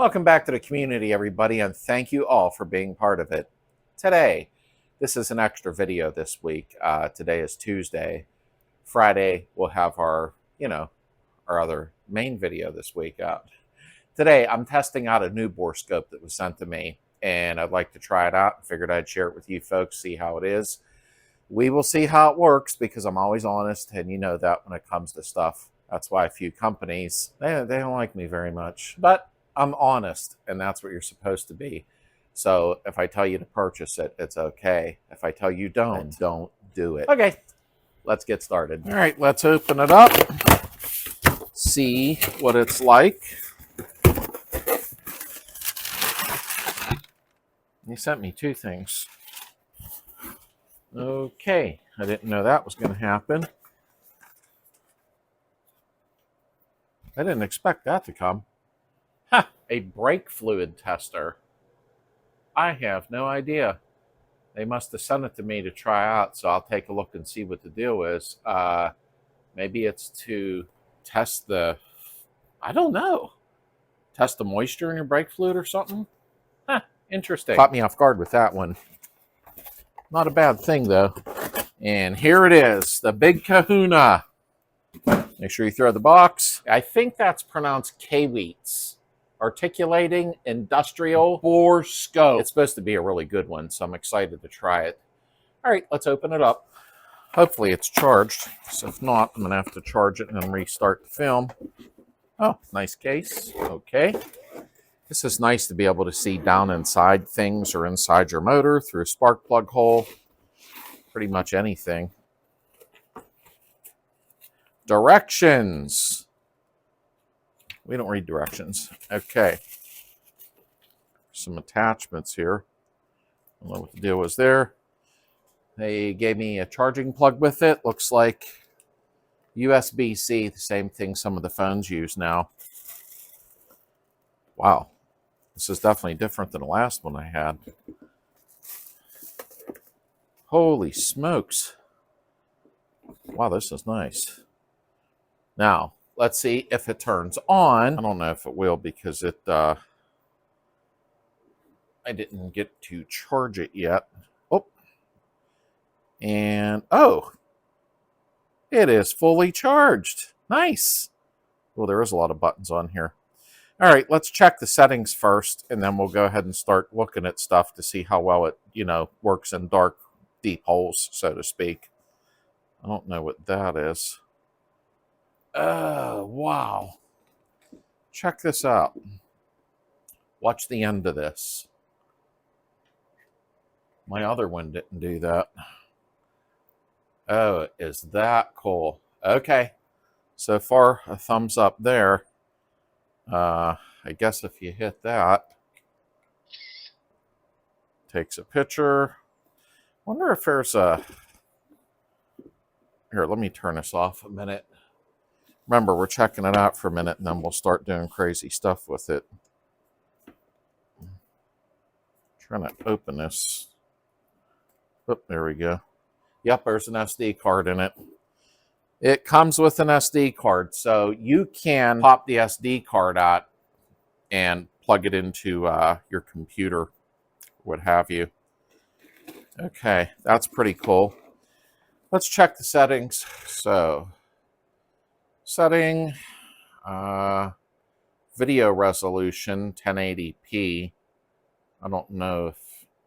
Welcome back to the community, everybody, and thank you all for being part of it. Today, this is an extra video this week. Today is Tuesday. Friday, we'll have our other main video this week out. Today, I'm testing out a new Borescope that was sent to me, and I'd like to try it out. I figured I'd share it with you folks, see how it is. We will see how it works because I'm always honest, and you know that when it comes to stuff. That's why a few companies, they don't like me very much. But I'm honest, and that's what you're supposed to be. So if I tell you to purchase it, it's okay. If I tell you don't do it. Okay, let's get started. All right, let's open it up. See what it's like. You sent me two things. Okay, I didn't know that was going to happen. I didn't expect that to come. Ha! A brake fluid tester. I have no idea. They must have sent it to me to try out, so I'll take a look and see what the deal is. Maybe it's to test the, I don't know, test the moisture in your brake fluid or something? Huh, interesting. Caught me off guard with that one. Not a bad thing, though. And here it is, the big kahuna. Make sure you throw the box. I think that's pronounced KAIWEETS. Articulating Industrial Borescope. It's supposed to be a really good one, so I'm excited to try it. All right, let's open it up. Hopefully it's charged. So if not, I'm going to have to charge it and then restart the film. Oh, nice case. Okay. This is nice to be able to see down inside things or inside your motor through a spark plug hole. Pretty much anything. Directions. We don't read directions. Okay. Some attachments here. I don't know what the deal was there. They gave me a charging plug with it. Looks like USB-C, the same thing some of the phones use now. Wow. This is definitely different than the last one I had. Holy smokes. Wow, this is nice. Now, let's see if it turns on. I don't know if it will because it, I didn't get to charge it yet. Oh, and oh, it is fully charged. Nice. Well, there is a lot of buttons on here. All right, let's check the settings first, and then we'll go ahead and start looking at stuff to see how well it, works in dark, deep holes, so to speak. I don't know what that is. Oh, wow. Check this out. Watch the end of this. My other one didn't do that. Oh, is that cool? Okay. So far, a thumbs up there. I guess if you hit that, takes a picture. Wonder if there's a... Here, let me turn this off a minute. Remember, we're checking it out for a minute, and then we'll start doing crazy stuff with it. Trying to open this. Oh, there we go. Yep, there's an SD card in it. It comes with an SD card, so you can pop the SD card out and plug it into your computer, what have you. Okay, that's pretty cool. Let's check the settings. So, setting, video resolution, 1080p. I don't know if,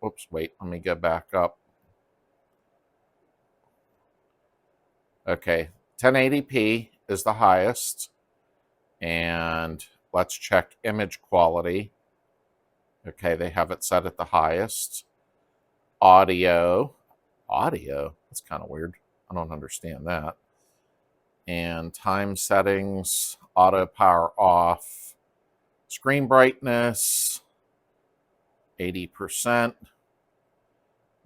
whoops, wait, let me go back up. Okay, 1080p is the highest. And let's check image quality. Okay, they have it set at the highest. Audio, that's kind of weird. I don't understand that. And time settings, auto power off, screen brightness, 80%,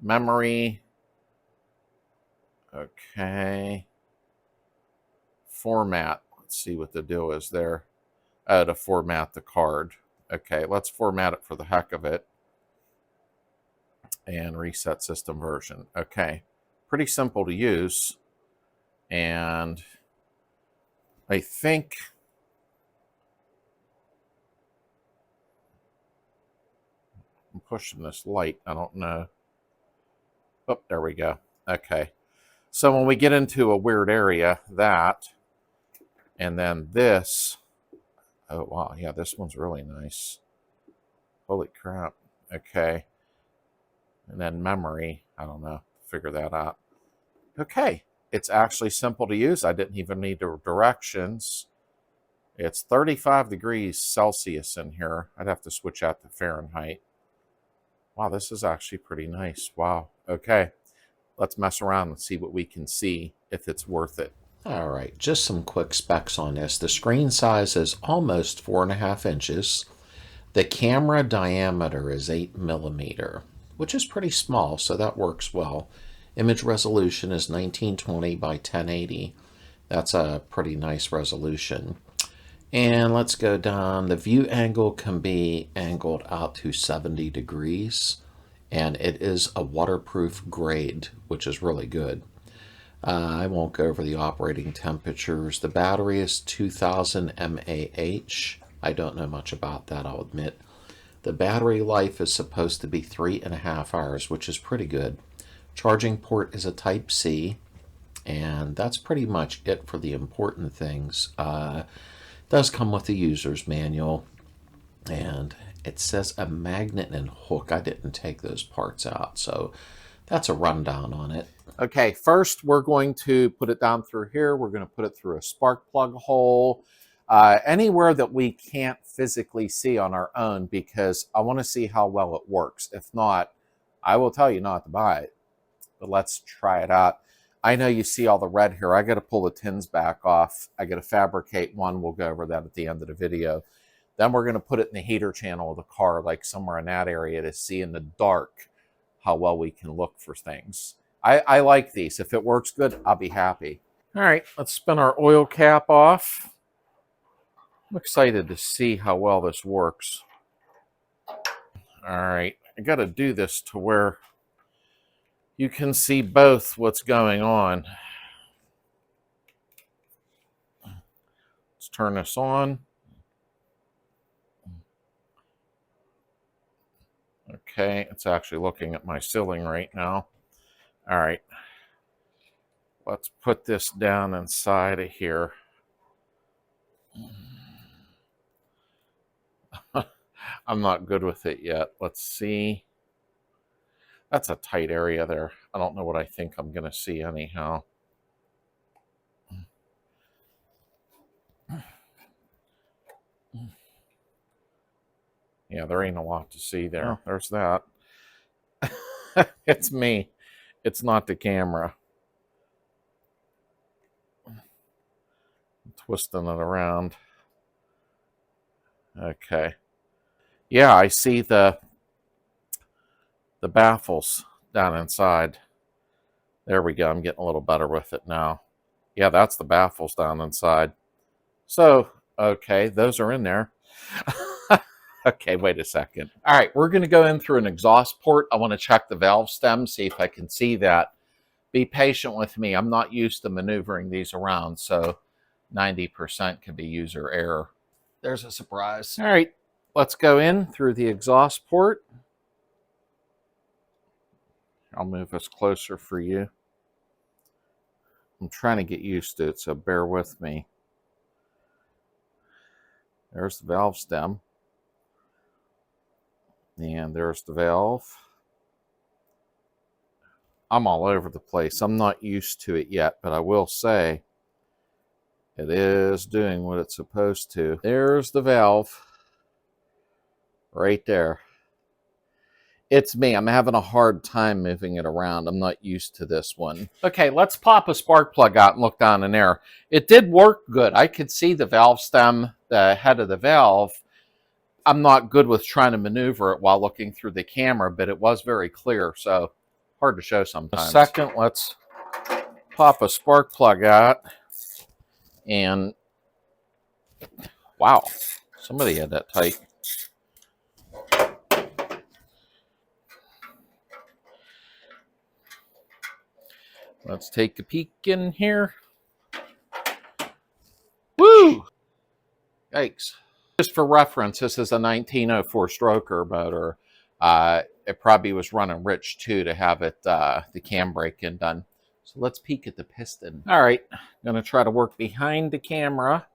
memory, okay, format, let's see what the deal is there. To format the card. Okay, let's format it for the heck of it. And reset system version. Okay, pretty simple to use. And I think I'm pushing this light. I don't know. Oh, there we go. Okay. So when we get into a weird area, that, and then this. Oh, wow. Yeah, this one's really nice. Holy crap. Okay. And then memory. I don't know. Figure that out. Okay. It's actually simple to use. I didn't even need the directions. It's 35 degrees Celsius in here. I'd have to switch out to Fahrenheit. Wow, this is actually pretty nice. Wow. Okay. Let's mess around and see what we can see, if it's worth it. All right, just some quick specs on this. The screen size is almost 4.5 inches. The camera diameter is 8 millimeter, which is pretty small, so that works well. Image resolution is 1920 by 1080. That's a pretty nice resolution. And let's go down. The view angle can be angled out to 70 degrees. And it is a waterproof grade, which is really good. I won't go over the operating temperatures. The battery is 2000 mAh. I don't know much about that, I'll admit. The battery life is supposed to be 3.5 hours, which is pretty good. Charging port is a Type-C, and that's pretty much it for the important things. It does come with the user's manual, and it says a magnet and hook. I didn't take those parts out, so that's a rundown on it. Okay, first we're going to put it down through here. We're going to put it through a spark plug hole, anywhere that we can't physically see on our own, because I want to see how well it works. If not, I will tell you not to buy it, but let's try it out. I know you see all the red here. I got to pull the tins back off. I got to fabricate one. We'll go over that at the end of the video. Then we're going to put it in the heater channel of the car, like somewhere in that area, to see in the dark how well we can look for things. I like these. If it works good, I'll be happy. All right, let's spin our oil cap off. I'm excited to see how well this works. All right, I got to do this to where you can see both what's going on. Let's turn this on. Okay, it's actually looking at my ceiling right now. All right, let's put this down inside of here. I'm not good with it yet. Let's see. That's a tight area there. I don't know what I think I'm going to see anyhow. Yeah, there ain't a lot to see there. Oh, there's that. It's me. It's not the camera. I'm twisting it around. Okay. Yeah, I see the baffles down inside. There we go. I'm getting a little better with it now. Yeah, that's the baffles down inside. So, okay, those are in there. Okay, wait a second. All right, we're going to go in through an exhaust port. I want to check the valve stem, see if I can see that. Be patient with me. I'm not used to maneuvering these around, so 90% could be user error. There's a surprise. All right, let's go in through the exhaust port. I'll move us closer for you. I'm trying to get used to it, so bear with me. There's the valve stem. And there's the valve. I'm all over the place. I'm not used to it yet, but I will say it is doing what it's supposed to. There's the valve right there. It's me. I'm having a hard time moving it around. I'm not used to this one. Okay, let's pop a spark plug out and look down in there. It did work good. I could see the valve stem, the head of the valve. I'm not good with trying to maneuver it while looking through the camera, but it was very clear, so hard to show sometimes. A second, let's pop a spark plug out. And wow, somebody had that tight. Let's take a peek in here. Woo! Yikes. Just for reference, this is a 1904 stroker motor. It probably was running rich too to have it the cam break-in done. So let's peek at the piston. All right, I'm gonna try to work behind the camera,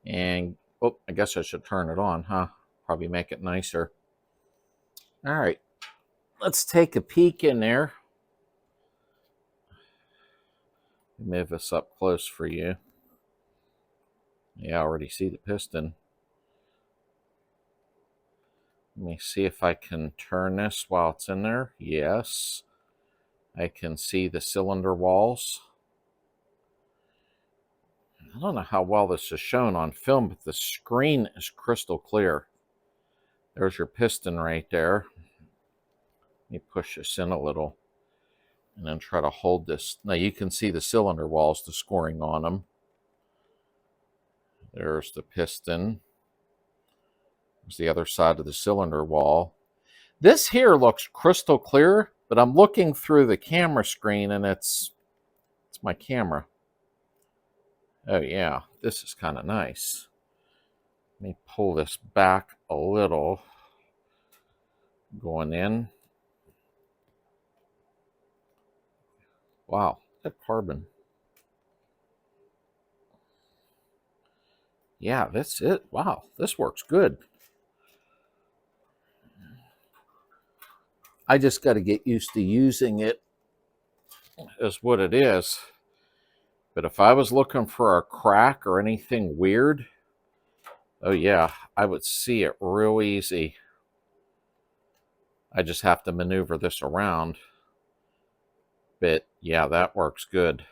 and oh, I guess I should turn it on, huh? Probably make it nicer. All right, let's take a peek in there. Move this up close for you. Yeah, I already see the piston. Let me see if I can turn this while it's in there. Yes. I can see the cylinder walls. I don't know how well this is shown on film, but the screen is crystal clear. There's your piston right there. Let me push this in a little and then try to hold this. Now you can see the cylinder walls, the scoring on them. There's the piston. There's the other side of the cylinder wall. This here looks crystal clear, but I'm looking through the camera screen and it's my camera. Oh yeah, this is kind of nice. Let me pull this back a little. Going in. Wow, that carbon. Yeah, that's it. Wow, this works good. I just got to get used to using it as what it is. But if I was looking for a crack or anything weird, oh yeah, I would see it real easy. I just have to maneuver this around. But yeah, that works good.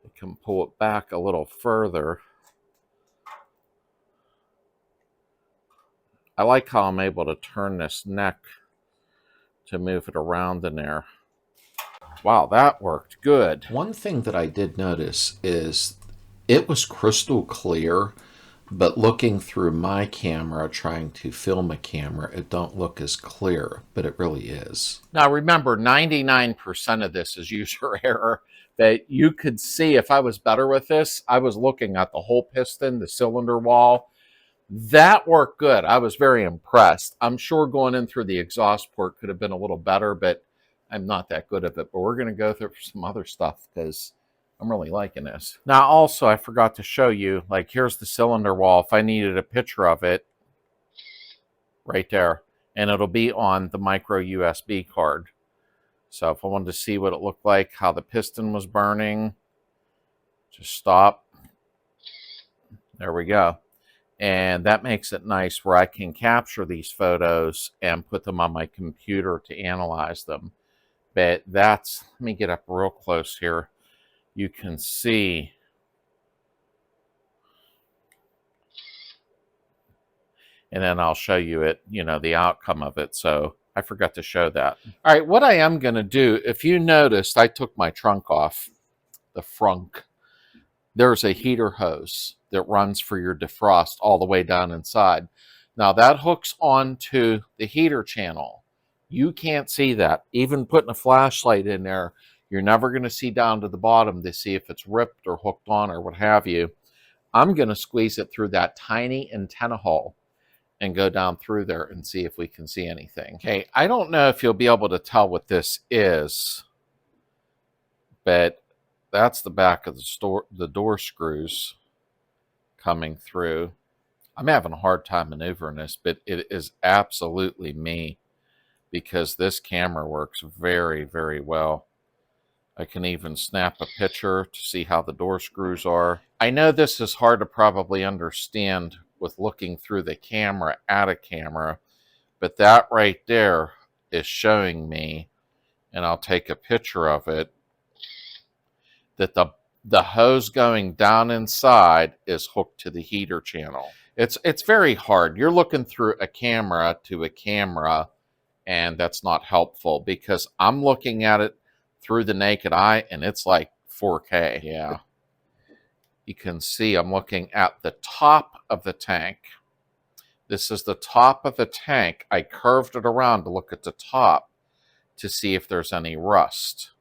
I can pull it back a little further. I like how I'm able to turn this neck to move it around in there. Wow, that worked good. One thing that I did notice is it was crystal clear, but looking through my camera, trying to film a camera, it don't look as clear, but it really is. Now remember, 99% of this is user error. That you could see if I was better with this, I was looking at the whole piston, the cylinder wall. That worked good. I was very impressed. I'm sure going in through the exhaust port could have been a little better, but I'm not that good at it. But we're going to go through some other stuff because I'm really liking this. Now, also, I forgot to show you, like, here's the cylinder wall. If I needed a picture of it, right there, and it'll be on the micro USB card. So if I wanted to see what it looked like, how the piston was burning, just stop. There we go. And that makes it nice where I can capture these photos and put them on my computer to analyze them. But that's, let me get up real close here. You can see and then I'll show you it, you know, the outcome of it. So I forgot to show that. All right, what I am going to do, if you noticed, I took my trunk off, the frunk. There's a heater hose that runs for your defrost all the way down inside. Now that hooks onto the heater channel. You can't see that. Even putting a flashlight in there, you're never going to see down to the bottom to see if it's ripped or hooked on or what have you. I'm going to squeeze it through that tiny antenna hole and go down through there and see if we can see anything. Okay, I don't know if you'll be able to tell what this is, but that's the back of the door screws coming through. I'm having a hard time maneuvering this, but it is absolutely me because this camera works very, very well. I can even snap a picture to see how the door screws are. I know this is hard to probably understand with looking through the camera at a camera, but that right there is showing me, and I'll take a picture of it, that the hose going down inside is hooked to the heater channel. It's very hard. You're looking through a camera to a camera, and that's not helpful because I'm looking at it through the naked eye, and it's like 4K. Yeah. You can see I'm looking at the top of the tank. This is the top of the tank. I curved it around to look at the top to see if there's any rust.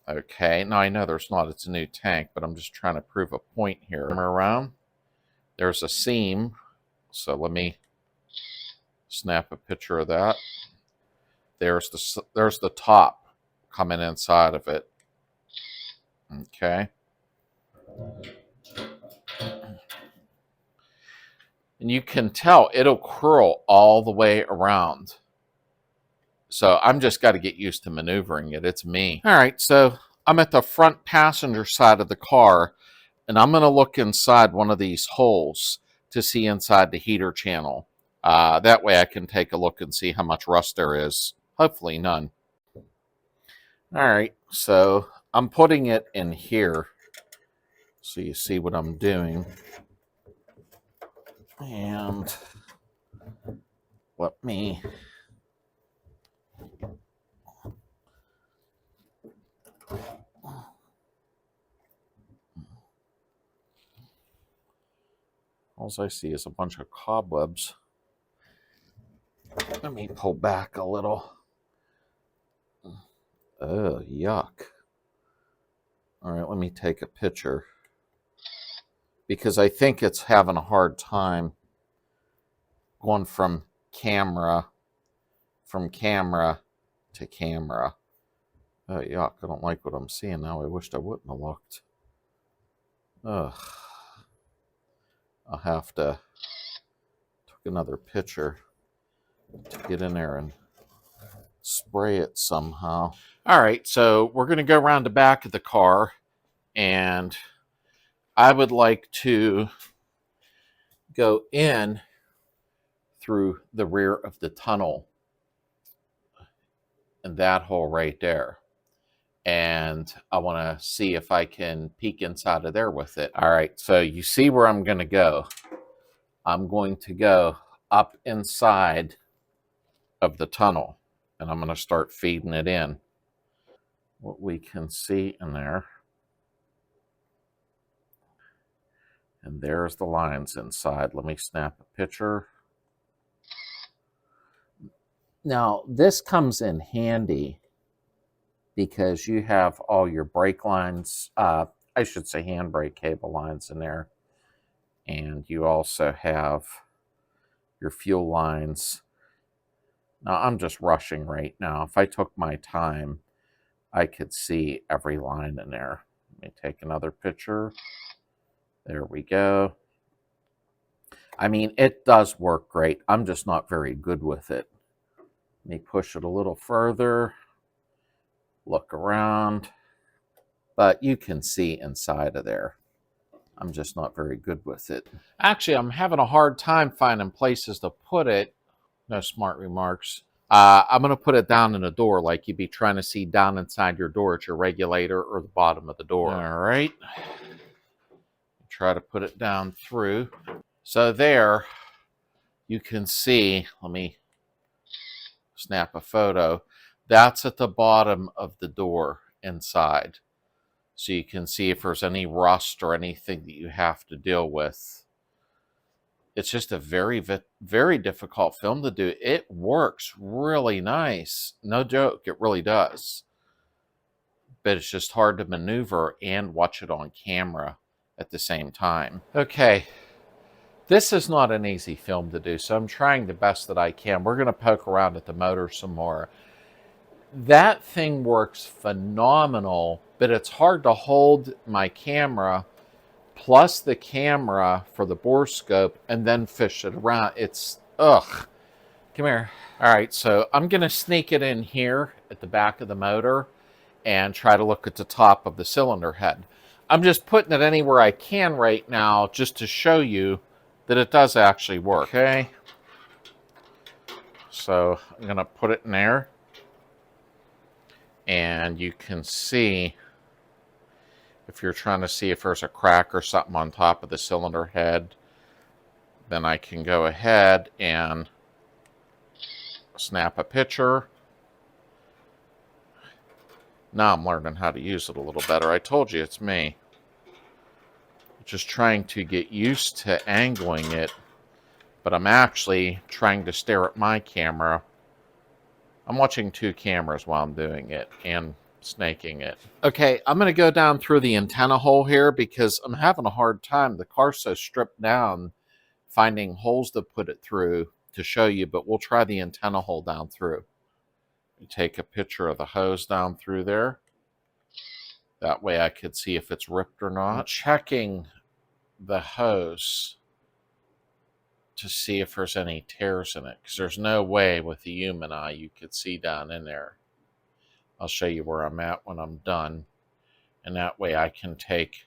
Okay, now I know there's not, it's a new tank, but I'm just trying to prove a point here. Around, there's a seam, so let me Snap a picture of that. There's the top coming inside of it. Okay. And you can tell it'll curl all the way around. So I'm just got to get used to maneuvering it. It's me. All right, so I'm at the front passenger side of the car, and I'm going to look inside one of these holes to see inside the heater channel. That way I can take a look and see how much rust there is. Hopefully none. All right, so I'm putting it in here so you see what I'm doing. And let me... All I see is a bunch of cobwebs. Let me pull back a little. Oh, yuck. All right, let me take a picture. Because I think it's having a hard time going from camera to camera. Oh, yuck, I don't like what I'm seeing now. I wished I wouldn't have looked. Ugh. I'll have to take another picture to get in there and spray it somehow. All right, so we're going to go around the back of the car, and I would like to go in through the rear of the tunnel and that hole right there. And I want to see if I can peek inside of there with it. All right, so you see where I'm going to go. I'm going to go up inside of the tunnel, and I'm going to start feeding it in. What we can see in there. And there's the lines inside. Let me snap a picture. Now, this comes in handy because you have all your brake lines, I should say handbrake cable lines in there. And you also have your fuel lines. Now, I'm just rushing right now. If I took my time, I could see every line in there. Let me take another picture. There we go. I mean, it does work great. I'm just not very good with it. Let me push it a little further. Look around, but you can see inside of there. I'm just not very good with it. Actually, I'm having a hard time finding places to put it. No smart remarks. I'm going to put it down in the door like you'd be trying to see down inside your door at your regulator or the bottom of the door. All right. Try to put it down through. So there, you can see, let me snap a photo. That's at the bottom of the door inside. So you can see if there's any rust or anything that you have to deal with. It's just a very, very difficult film to do. It works really nice. No joke, it really does. But it's just hard to maneuver and watch it on camera at the same time. Okay, this is not an easy film to do, so I'm trying the best that I can. We're going to poke around at the motor some more. That thing works phenomenal, but it's hard to hold my camera plus the camera for the Borescope and then fish it around. It's, ugh. Come here. All right, so I'm going to sneak it in here at the back of the motor and try to look at the top of the cylinder head. I'm just putting it anywhere I can right now just to show you that it does actually work. Okay. So I'm going to put it in there. And you can see, if you're trying to see if there's a crack or something on top of the cylinder head, then I can go ahead and snap a picture. Now I'm learning how to use it a little better. I told you it's me. Just trying to get used to angling it, but I'm actually trying to stare at my camera. I'm watching two cameras while I'm doing it and snaking it. Okay, I'm going to go down through the antenna hole here because I'm having a hard time. The car's so stripped down, finding holes to put it through. to show you, but we'll try the antenna hole down through. You take a picture of the hose down through there. That way I could see if it's ripped or not. I'm checking the hose to see if there's any tears in it, because there's no way with the human eye you could see down in there. I'll show you where I'm at when I'm done, and that way I can take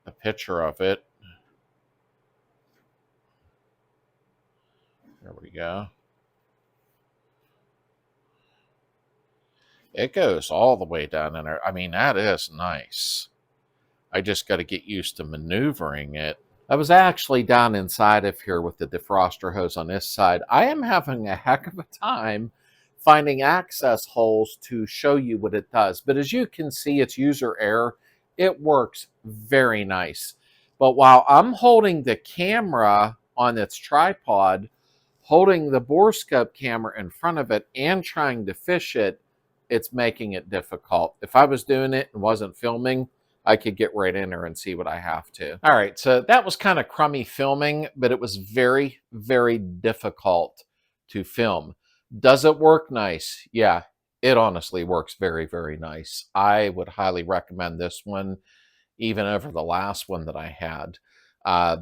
a picture of it. There we go. It goes all the way down in there. I mean, that is nice. I just got to get used to maneuvering it. I was actually down inside of here with the defroster hose on this side. I am having a heck of a time finding access holes to show you what it does. But as you can see, it's user error. It works very nice. But while I'm holding the camera on its tripod, holding the Borescope camera in front of it and trying to fish it, it's making it difficult. If I was doing it and wasn't filming, I could get right in there and see what I have to. All right, so that was kind of crummy filming, but it was very, very difficult to film. Does it work nice? Yeah, it honestly works very, very nice. I would highly recommend this one, even over the last one that I had.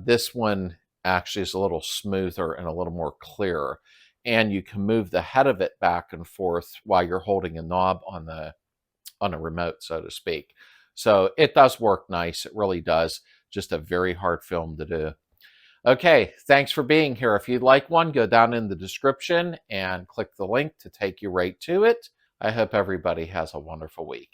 This one actually is a little smoother and a little more clear. And you can move the head of it back and forth while you're holding a knob on a remote, so to speak. So it does work nice. It really does. Just a very hard film to do. Okay, thanks for being here. If you'd like one, go down in the description and click the link to take you right to it. I hope everybody has a wonderful week.